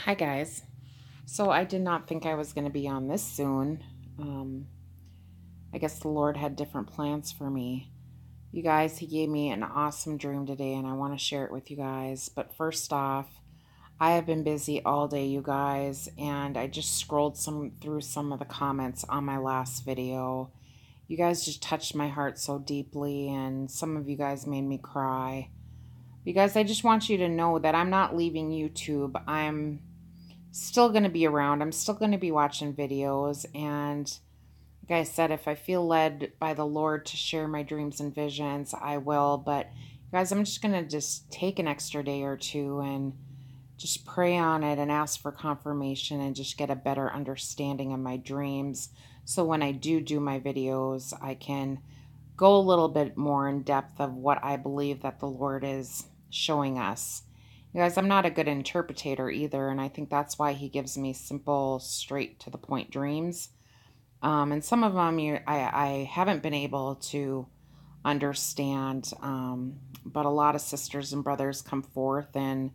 Hi guys. So I did not think I was going to be on this soon. I guess the Lord had different plans for me. You guys, He gave me an awesome dream today and I want to share it with you guys. But first off, I have been busy all day, you guys, and I just scrolled through some of the comments on my last video. You guys just touched my heart so deeply and some of you guys made me cry. You guys, I just want you to know that I'm not leaving YouTube. I'm still going to be around. I'm still going to be watching videos. And like I said, if I feel led by the Lord to share my dreams and visions, I will. But guys, I'm just going to just take an extra day or two and just pray on it and ask for confirmation and just get a better understanding of my dreams. So when I do my videos, I can go a little bit more in depth of what I believe that the Lord is showing us. You guys, I'm not a good interpretator either, and I think that's why He gives me simple, straight to the point dreams. And some of them I haven't been able to understand, but a lot of sisters and brothers come forth and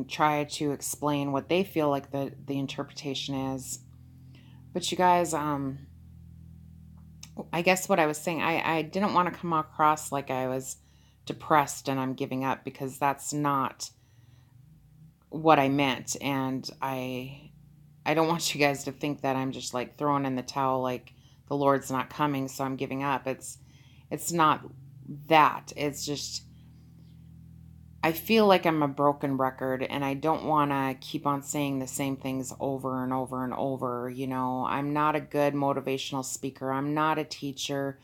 try to explain what they feel like the interpretation is. But you guys, I guess what I was saying, I didn't want to come across like I was depressed and I'm giving up, because that's not what I meant. And I don't want you guys to think that I'm just like throwing in the towel, like the Lord's not coming, so I'm giving up. It's not that. It's just I feel like I'm a broken record and I don't want to keep on saying the same things over and over and over. I'm not a good motivational speaker. I'm not a teacher.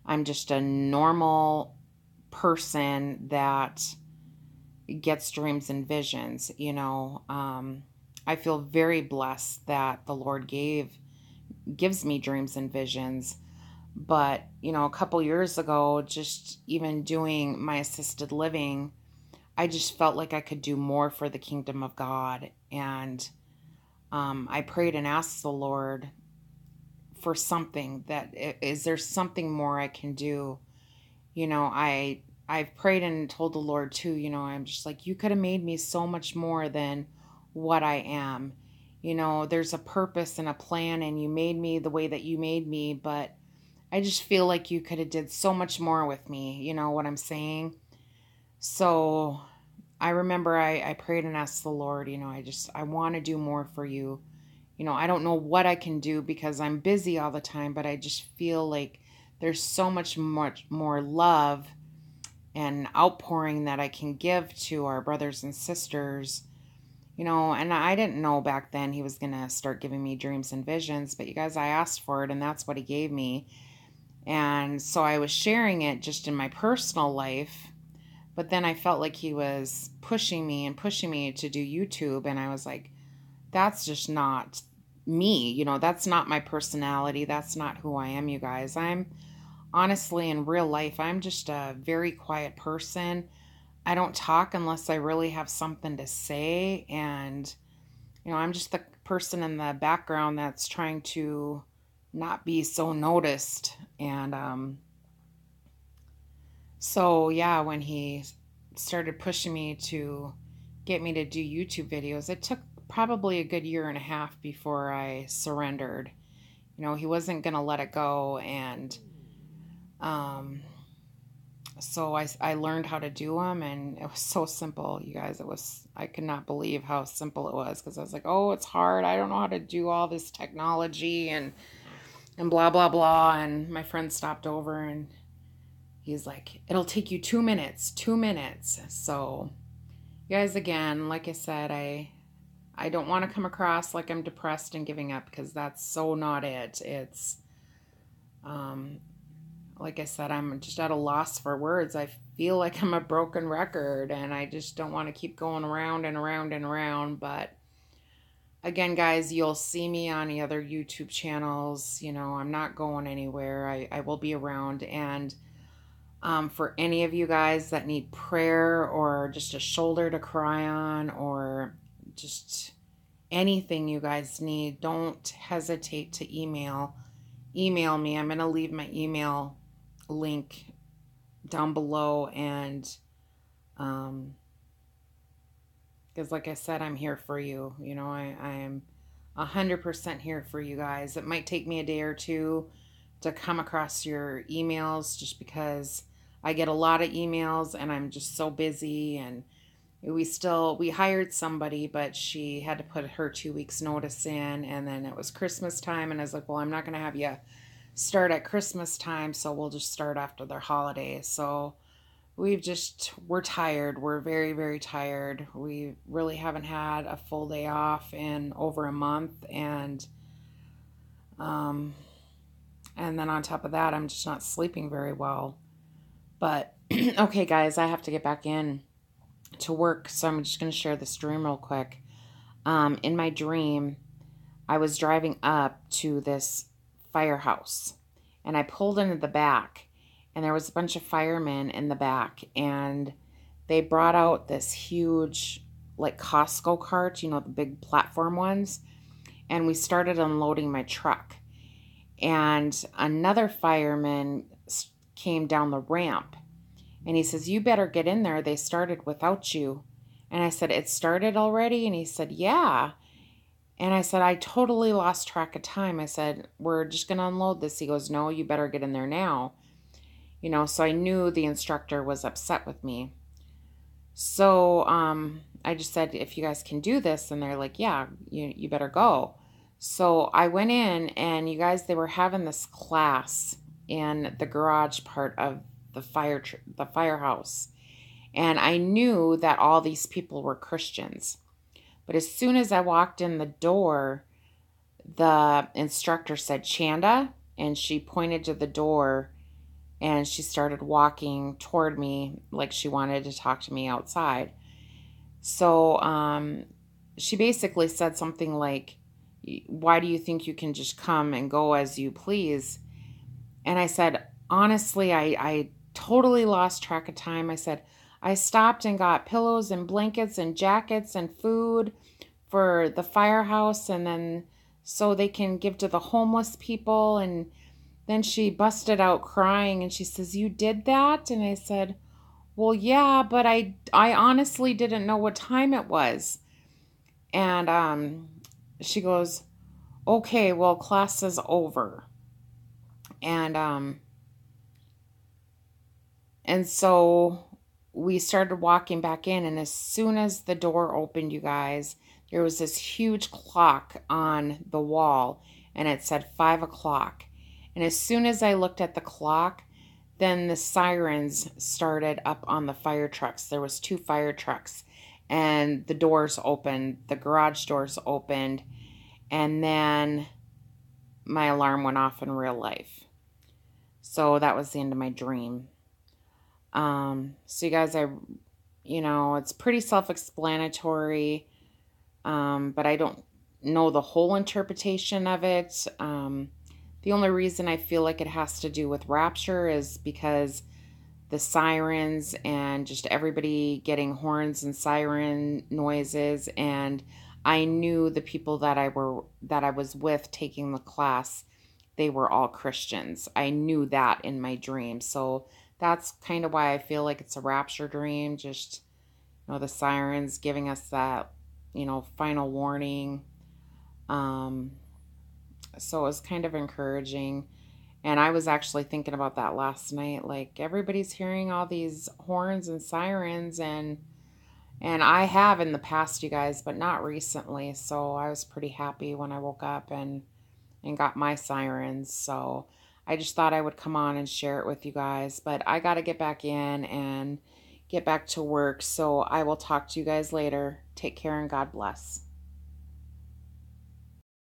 I'm just a normal person that gets dreams and visions. I feel very blessed that the Lord gives me dreams and visions. But, a couple years ago, just even doing my assisted living, I just felt like I could do more for the kingdom of God. And I prayed and asked the Lord for something, that is there something more I can do? I've prayed and told the Lord too, I'm just like, you could have made me so much more than what I am. There's a purpose and a plan, and you made me the way that you made me, but I just feel like you could have did so much more with me. You know what I'm saying? So I remember I prayed and asked the Lord, I want to do more for you. I don't know what I can do because I'm busy all the time, but I just feel like there's so much more love and outpouring that I can give to our brothers and sisters. And I didn't know back then He was going to start giving me dreams and visions, but you guys, I asked for it and that's what He gave me. And so I was sharing it just in my personal life, but then I felt like He was pushing me to do YouTube. And I was like, that's just not me. That's not my personality. That's not who I am, you guys. I'm honestly, in real life, I'm just a very quiet person. I don't talk unless I really have something to say. And, I'm just the person in the background that's trying to not be so noticed. And so, yeah, when He started pushing me to get me to do YouTube videos, it took probably a good year and a half before I surrendered. He wasn't going to let it go. And so I learned how to do them, and it was so simple, you guys. I could not believe how simple it was, because I was like, oh, it's hard. I don't know how to do all this technology and blah, blah, blah. And my friend stopped over and he's like, it'll take you 2 minutes, 2 minutes. So, you guys, again, like I said, I don't want to come across like I'm depressed and giving up, because that's so not it. It's, like I said, I'm just at a loss for words. I feel like I'm a broken record and I just don't want to keep going around and around and around. But again, guys, you'll see me on the other YouTube channels. I'm not going anywhere. I will be around. And for any of you guys that need prayer or just a shoulder to cry on, or just anything you guys need, don't hesitate to email me. I'm going to leave my email link down below. And Because like I said, I'm here for you. You know, I'm 100% here for you guys. It might take me a day or two to come across your emails just because I get a lot of emails and I'm just so busy. And we hired somebody, but she had to put her 2 weeks notice in, and then it was Christmas time, and I was like, well, I'm not going to have you start at Christmas time, so we'll just start after their holidays. So we're tired. We're very, very tired. We really haven't had a full day off in over a month. Um, and then on top of that, I'm just not sleeping very well. But okay, guys, I have to get back in to work. So I'm just going to share this dream real quick. In my dream, I was driving up to this firehouse and I pulled into the back, and there was a bunch of firemen in the back, and they brought out this huge, like Costco cart, you know, the big platform ones, and we started unloading my truck. And another fireman came down the ramp, and he says, you better get in there. They started without you. And I said, it started already? And he said, yeah. And I said, I totally lost track of time. I said, we're just going to unload this. He goes, no, you better get in there now. You know, so I knew the instructor was upset with me. So I just said, if you guys can do this, and they're like, yeah, you better go. So I went in, and you guys, they were having this class in the garage part of the firehouse. And I knew that all these people were Christians. But as soon as I walked in the door, the instructor said, Chanda, and she pointed to the door, and she started walking toward me like she wanted to talk to me outside. So she basically said something like, why do you think you can just come and go as you please? And I said, honestly, I totally lost track of time. I said, I stopped and got pillows and blankets and jackets and food for the firehouse, and then so they can give to the homeless people. And then she busted out crying, and she says, you did that? And I said, well, yeah, but I honestly didn't know what time it was. And she goes, okay, well, class is over. And so we started walking back in, and as soon as the door opened, you guys, there was this huge clock on the wall, and it said 5 o'clock. And as soon as I looked at the clock, then the sirens started up on the fire trucks. There was 2 fire trucks, and the doors opened, the garage doors opened, and then my alarm went off in real life. So that was the end of my dream. So you guys, it's pretty self-explanatory, but I don't know the whole interpretation of it. The only reason I feel like it has to do with rapture is because the sirens and just everybody getting horns and siren noises, and I knew the people that I was with taking the class, they were all Christians. I knew that in my dream. So that's kind of why I feel like it's a rapture dream. Just, the sirens giving us that, final warning. So it was kind of encouraging. And I was actually thinking about that last night. Like, everybody's hearing all these horns and sirens, and I have in the past, you guys, but not recently. So I was pretty happy when I woke up and got my sirens. So I just thought I would come on and share it with you guys. But I got to get back in and get back to work. So I will talk to you guys later. Take care and God bless.